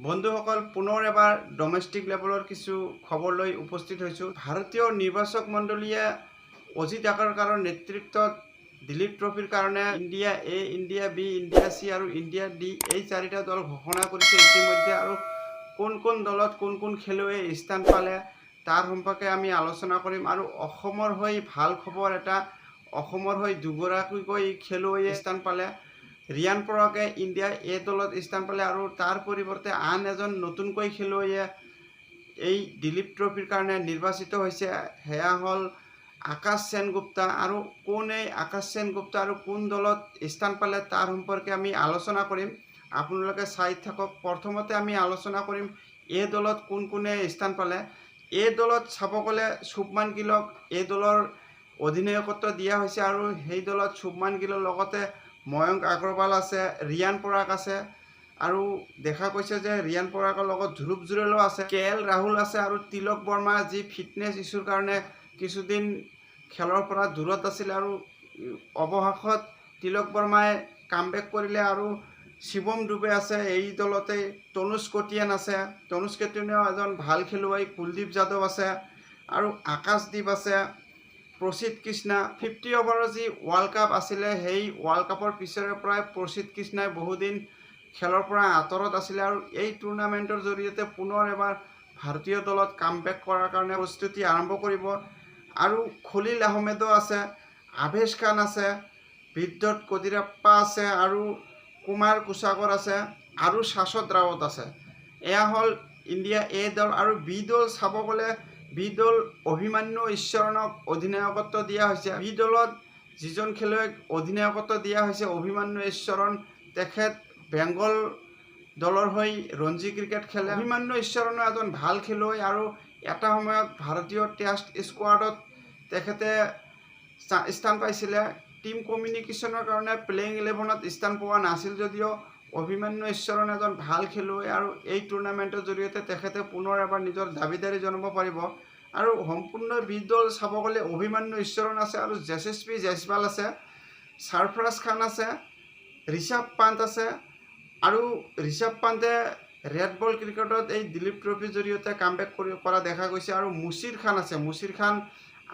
বন্ধুসকল পুনৰ এবাৰ ডমেষ্টিক লেভেলৰ কিছু খবৰ লৈ উপস্থিত হৈছোঁ। ভাৰতীয় নিৰ্বাচক মণ্ডলীয়ে অজিত আগাৰকাৰৰ নেতৃত্বত দিলীপ ট্ৰফিৰ কাৰণে India A, India B, India C আৰু ইণ্ডিয়া ডি এই চাৰিটা দল ঘোষণা কৰিছে ইতিমধ্যে। আৰু কোন কোন দলত কোন কোন খেলুৱৈ স্থান পালে তাৰ সম্পৰ্কে আমি আলোচনা কৰিম। আৰু অসমৰ হৈ ভাল খবৰ এটা, অসমৰ হৈ দুগৰাকীকৈ খেলুৱৈয়ে স্থান পালে। ৰিয়ান পৰাগে ইণ্ডিয়া এ দলত স্থান পালে আৰু তাৰ পৰিৱৰ্তে আন এজন নতুনকৈ খেলুৱৈয়ে এই দিলীপ ট্ৰফিৰ কাৰণে নিৰ্বাচিত হৈছে। সেয়া হ'ল আকাশ সেনগুপ্তা। আৰু কোন এই আকাশ সেনগুপ্তা আৰু কোন দলত স্থান পালে তাৰ সম্পৰ্কে আমি আলোচনা কৰিম। আপোনালোকে চাই থাকক। প্ৰথমতে আমি আলোচনা কৰিম এই দলত কোন কোনে স্থান পালে। এই দলত চাব গ'লে শুভমান গিলক এই দলৰ অধিনায়কত্ব দিয়া হৈছে আৰু সেই দলত শুভমান গিলৰ লগতে ময়ংক আগৰৱাল আছে, ৰিয়ান পৰাগ আছে আৰু দেখা গৈছে যে ৰিয়ান পৰাগৰ লগত ধ্ৰুৱ জুৰেলো আছে, KL ৰাহুল আছে আৰু তিলক বৰ্মা যি ফিটনেছ ইছ্যুৰ কাৰণে কিছুদিন খেলৰ পৰা দূৰত আছিল আৰু অৱশেষত তিলক বৰ্মাই কামবেক কৰিলে। আৰু শিৱম ডুবে আছে এই দলতে, তনুজ কটিয়ান আছে, তনুজ কটিয়ানেও এজন ভাল খেলুৱৈ, কুলদীপ যাদৱ আছে আৰু আকাশদ্বীপ আছে, প্ৰসিদ্ধ কৃষ্ণা। 50 অভাৰৰ যি ৱৰ্ল্ড কাপ আছিলে সেই ৱৰ্ল্ড কাপৰ পিছৰে পৰাই প্ৰসিদ্ধ কৃষ্ণাই বহুদিন খেলৰ পৰা আঁতৰত আছিলে আৰু এই টুৰ্ণামেণ্টৰ জৰিয়তে পুনৰ এবাৰ ভাৰতীয় দলত কামবেক কৰাৰ কাৰণে প্ৰস্তুতি আৰম্ভ কৰিব। আৰু খলিল আহমেদো আছে, আভেশ খান আছে, বিদ্যুৎ কদিৰাপ্পা আছে আৰু কুমাৰ কুশাগৰ আছে আৰু শাশ্বত ৰাৱত আছে। এয়া হ'ল ইণ্ডিয়া এ দল। আৰু বি দল চাব গ'লে বি দল অভিমন্যু ঈশ্বৰণক অধিনায়কত্ব দিয়া হৈছে। বি দলত যিজন খেলুৱৈক অধিনায়কত্ব দিয়া হৈছে অভিমন্যু ঈশ্বৰণ, তেখেত বেংগল দলৰ হৈ ৰঞ্জী ক্ৰিকেট খেলে। অভিমন্যু ঈশ্বৰণো এজন ভাল খেলুৱৈ আৰু এটা সময়ত ভাৰতীয় টেষ্ট স্কোৱাডত তেখেতে স্থান পাইছিলে। টিম কমিউনিকেশ্যনৰ কাৰণে প্লেইং 11ত স্থান পোৱা নাছিল যদিও অভিমন্যু ঈশ্বৰণ এজন ভাল খেলুৱৈ আৰু এই টুৰ্ণামেণ্টৰ জৰিয়তে তেখেতে পুনৰ এবাৰ নিজৰ দাবীদাৰী জনাব পাৰিব। আৰু সম্পূৰ্ণ বি দল চাব গ'লে অভিমন্যু ঈশ্বৰণ আছে আৰু যশস্বী জয়সৱাল আছে, সৰফৰাজ খান আছে, ঋষভ পান্ত আছে আৰু ঋষভ পান্তে ৰেড বল ক্ৰিকেটত এই দিলীপ ট্ৰফিৰ জৰিয়তে কামবেক কৰা দেখা গৈছে। আৰু মুছিৰ খান আছে, মুছিৰ খান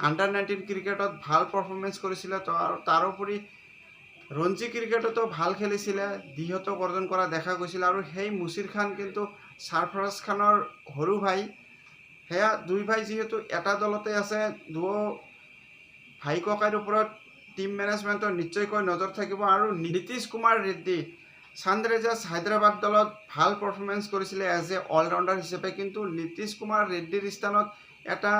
আণ্ডাৰ-19 ক্ৰিকেটত ভাল পাৰফৰ্মেঞ্চ কৰিছিলে, তাৰোপৰি ৰঞ্জী ক্ৰিকেটতো ভাল খেলিছিলে, দ্বিশতক অৰ্জন কৰা দেখা গৈছিল। আৰু সেই মুছিৰ খান কিন্তু সৰফৰাজ খানৰ সৰু ভাই। সেয়া দুই ভাই যিহেতু এটা দলতে আছে, দুয়ো ভাই ককাইৰ ওপৰত টিম মেনেজমেণ্টৰ নিশ্চয়কৈ নজৰ থাকিব। আৰু নীতিশ কুমাৰ ৰেড্ডী ছানৰাইজাৰ্ছ হায়দৰাবাদ দলত ভাল পাৰফৰ্মেঞ্চ কৰিছিলে এজ এ অলৰাউণ্ডাৰ হিচাপে, কিন্তু নীতিশ কুমাৰ ৰেড্ডীৰ স্থানত এটা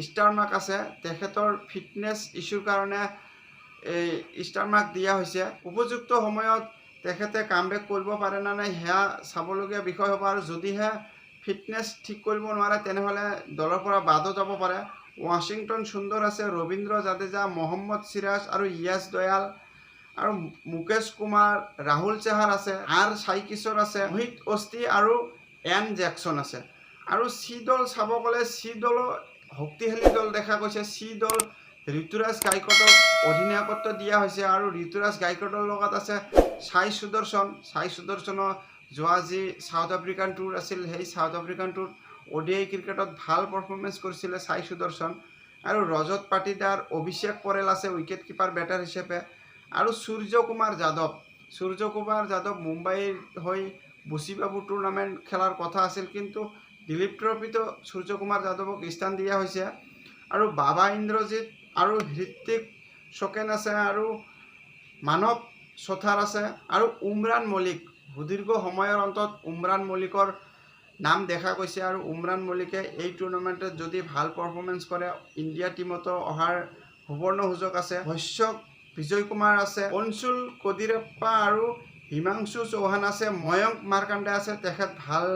ষ্টাৰ মাৰ্ক আছে। তেখেতৰ ফিটনেছ ইছ্যুৰ কাৰণে এই ষ্টাৰ মাৰ্ক দিয়া হৈছে। উপযুক্ত সময়ত তেখেতে কামবেক কৰিব পাৰে নে নাই সেয়া চাবলগীয়া বিষয় হ'ব। আৰু যদিহে ফিটনেছ ঠিক কৰিব নোৱাৰে তেনেহ'লে দলৰ পৰা বাদো যাব পাৰে। ৱাশ্বিংটন সুন্দৰ আছে, ৰবীন্দ্ৰ জাদেজা, মহম্মদ সিৰাজ আৰু ইয়াছ দয়াল আৰু মুকেশ কুমাৰ, ৰাহুল চাহাৰ আছে, সাই কিশোৰ আছে, মোহিত অস্তি আৰু এন জেকচন আছে। আৰু চি দল চাব গ'লে চি দলো শক্তিশালী দল দেখা গৈছে। চি দল ঋতুৰাজ গাইকোৱাডক অধিনায়কত্ব দিয়া হৈছে আৰু ঋতুৰাজ গাইকোৱাডৰ লগত আছে সাই সুদৰ্শন। সাই সুদৰ্শনৰ যোৱা যি চাউথ আফ্ৰিকান টুৰ আছিল সেই চাউথ আফ্ৰিকান টুৰ ODI ক্ৰিকেটত ভাল পাৰফৰ্মেঞ্চ কৰিছিলে সাই সুদৰ্শন। আৰু ৰজত পাটিদাৰ, অভিষেক পৰেল আছে উইকেট কিপাৰ বেটাৰ হিচাপে। আৰু সূৰ্য কুমাৰ যাদৱ মুম্বাইৰ হৈ বুচিবাবু টুৰ্ণামেণ্ট খেলাৰ কথা আছিল, কিন্তু দিলীপ ট্ৰফিতো সূৰ্য কুমাৰ যাদৱক স্থান দিয়া হৈছে। আৰু বাবা ইন্দ্ৰজিৎ আৰু হৃত্বিক শ্বকেন আছে আৰু মানৱ চথাৰ আছে আৰু উমৰাণ মল্লিক। সুদীৰ্ঘ সময়ৰ অন্তত উমৰাণ মল্লিকৰ নাম দেখা গৈছে আৰু উমৰাণ মল্লিকে এই টুৰ্ণামেণ্টত যদি ভাল পাৰফৰ্মেঞ্চ কৰে ইণ্ডিয়া টীমতো অহাৰ সুবৰ্ণ সুযোগ আছে। ভস্যক বিজয় কুমাৰ আছে, অঞ্চুল কদিৰাপ্পা আৰু হিমাংশু চৌহান আছে, ময়ংক মাৰ্কাণ্ডে আছে, তেখেত ভাল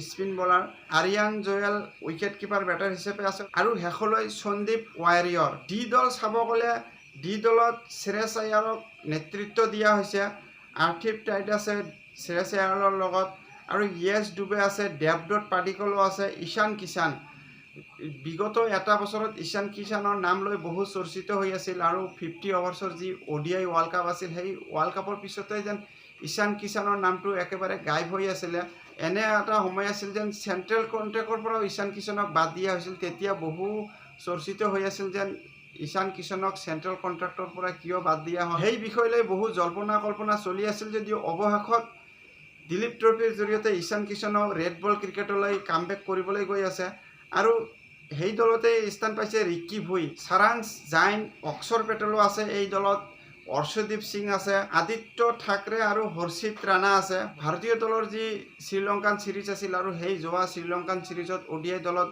spin bowler, Aryan Juyal wicket keeper batter হিচাপে আছে। আৰু শেষলৈ সন্দীপ ৱাৰিয়ৰ। ডি দল চাব গ'লে ডি দলত শ্ৰেয়স আয়াৰক নেতৃত্ব দিয়া হৈছে। আৰ্থিপ টাইট আছে শ্ৰেয়স আয়াৰৰ লগত আৰু য়েছ ডুবে আছে, দেৱদত্ত পাডিকলো আছে, ঈশান কিষাণ। বিগত এটা বছৰত ঈশান কিষাণৰ নাম লৈ বহু চৰ্চিত হৈ আছিল আৰু 50 অভাৰ্ছৰ যি ODI ৱৰ্ল্ড কাপ আছিল সেই ৱৰ্ল্ড কাপৰ পিছতে যেন ঈশান কিষাণৰ নামটো একেবাৰে গায়ব হৈ আছিলে। এনে এটা সময় আছিল যেন চেণ্ট্ৰেল কণ্ট্ৰেক্টৰ পৰাও ঈশান কিষাণক বাদ দিয়া হৈছিল। তেতিয়া বহু চৰ্চিত হৈ আছিল যেন ঈশান কিষাণক চেণ্ট্ৰেল কণ্ট্ৰেক্টৰ পৰা কিয় বাদ দিয়া হয়। সেই বিষয় লৈ বহু জল্পনা কল্পনা চলি আছিল যদিও অৱশেষত দিলীপ ট্ৰফিৰ জৰিয়তে ঈশান কিষাণক ৰেড বল ক্ৰিকেটলৈ কামবেক কৰিবলৈ গৈ আছে। আৰু সেই দলতে স্থান পাইছে ৰিকি ভুই, সাৰাংশ জাইন, অক্ষৰ পেটেলো আছে এই দলত, অৰ্শদীপ সিং আছে, আদিত্য ঠাকৰে আৰু হৰ্ষিত ৰাণা আছে। ভাৰতীয় দলৰ যি শ্ৰীলংকান সিৰিজ আছিল আৰু সেই যোৱা শ্ৰীলংকান সিৰিজত ODI দলত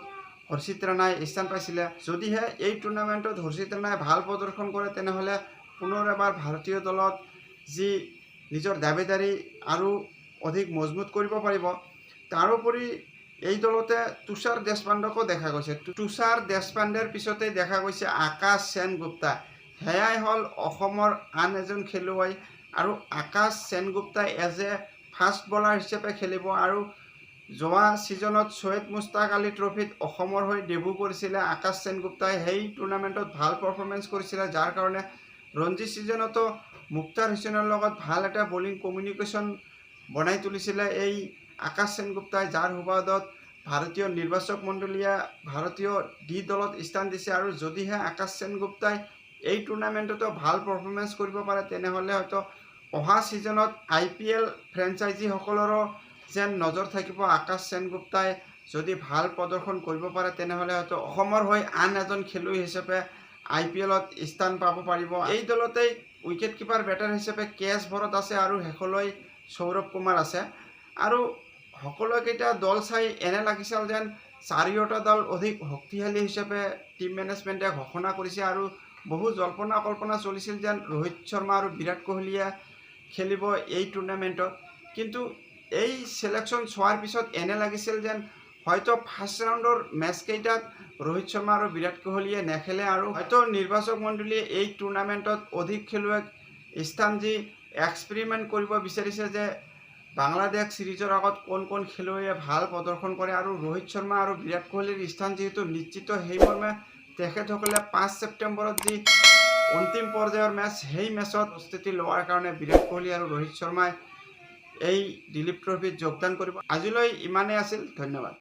হৰ্ষিত ৰাণাই স্থান পাইছিলে। যদিহে এই টুৰ্ণামেণ্টত হৰ্ষিত ৰাণাই ভাল প্ৰদৰ্শন কৰে তেনেহ'লে পুনৰ এবাৰ ভাৰতীয় দলত যি নিজৰ দাবেদাৰী আৰু অধিক মজবুত কৰিব পাৰিব। তাৰোপৰি এই দলতে তুষাৰ দেশপাণ্ডেকো দেখা গৈছে। তুষাৰ দেশপাণ্ডেৰ পিছতে দেখা গৈছে আকাশ সেনগুপ্তা। সেয়াই হ'ল অসমৰ আন এজন খেলুৱৈ আৰু আকাশ সেনগুপ্তাই এজ এ ফাষ্ট বলাৰ হিচাপে খেলিব। আৰু যোৱা ছিজনত ছৈয়দ মুস্তাক আলী ট্ৰফিত অসমৰ হৈ ডেবিউ কৰিছিলে আকাশ সেনগুপ্তাই। সেই টুৰ্ণামেণ্টত ভাল পাৰফৰ্মেঞ্চ কৰিছিলে, যাৰ কাৰণে ৰঞ্জী ছিজনতো মুক্তাৰ হুছেইনৰ লগত ভাল এটা বলিং কমিউনিকেশ্যন বনাই তুলিছিলে এই আকাশ সেনগুপ্তাই, যাৰ সুবাদত ভাৰতীয় নিৰ্বাচক মণ্ডলীয়ে ভাৰতীয় ডি দলত স্থান দিছে। আৰু যদিহে আকাশ সেনগুপ্তাই এই টুৰ্ণামেণ্টতো ভাল পাৰফৰ্মেঞ্চ কৰিব পাৰে তেনেহ'লে হয়তো অহা ছিজনত IPL ফ্ৰেঞ্চাইজিসকলৰো যেন নজৰ থাকিব। আকাশ সেনগুপ্তাই যদি ভাল প্ৰদৰ্শন কৰিব পাৰে তেনেহ'লে হয়তো অসমৰ হৈ আন এজন খেলুৱৈ হিচাপে IPLত স্থান পাব পাৰিব। এই দলতেই উইকেট কিপাৰ বেটাৰ হিচাপে KS ভৰত আছে আৰু শেষলৈ সৌৰভ কুমাৰ আছে। আৰু সকলোকেইটা দল চাই এনে লাগিছিল যেন চাৰিওটা দল অধিক শক্তিশালী হিচাপে টিম মেনেজমেণ্টে ঘোষণা কৰিছে। আৰু বহু জল্পনা কল্পনা চলিছিল যেন ৰোহিত শৰ্মা আৰু বিৰাট কোহলীয়ে খেলিব এই টুৰ্ণামেণ্টত। কিন্তু এই চিলেকশ্যন চোৱাৰ পিছত এনে লাগিছিল যেন হয়তো ফাৰ্ষ্ট ৰাউণ্ডৰ মেচকেইটাত ৰোহিত শৰ্মা আৰু বিৰাট কোহলীয়ে নেখেলে আৰু হয়তো নিৰ্বাচক মণ্ডলীয়ে এই টুৰ্ণামেণ্টত অধিক খেলুৱৈক স্থান দি এক্সপেৰিমেণ্ট কৰিব বিচাৰিছে যে বাংলাদেশ সিৰিজৰ আগত কোন কোন খেলুৱৈয়ে ভাল প্ৰদৰ্শন কৰে। আৰু ৰোহিত শৰ্মা আৰু বিৰাট কোহলীৰ স্থান যিহেতু নিশ্চিত, সেইমৰ্মে তেখেতসকলে 5 ছেপ্টেম্বৰত যি অন্তিম পৰ্যায়ৰ মেচ, সেই মেচত প্ৰস্তুতি লোৱাৰ কাৰণে বিৰাট কোহলী আৰু ৰোহিত শৰ্মাই এই দিলীপ ট্ৰফিত যোগদান কৰিব। আজিলৈ ইমানেই আছিল, ধন্যবাদ।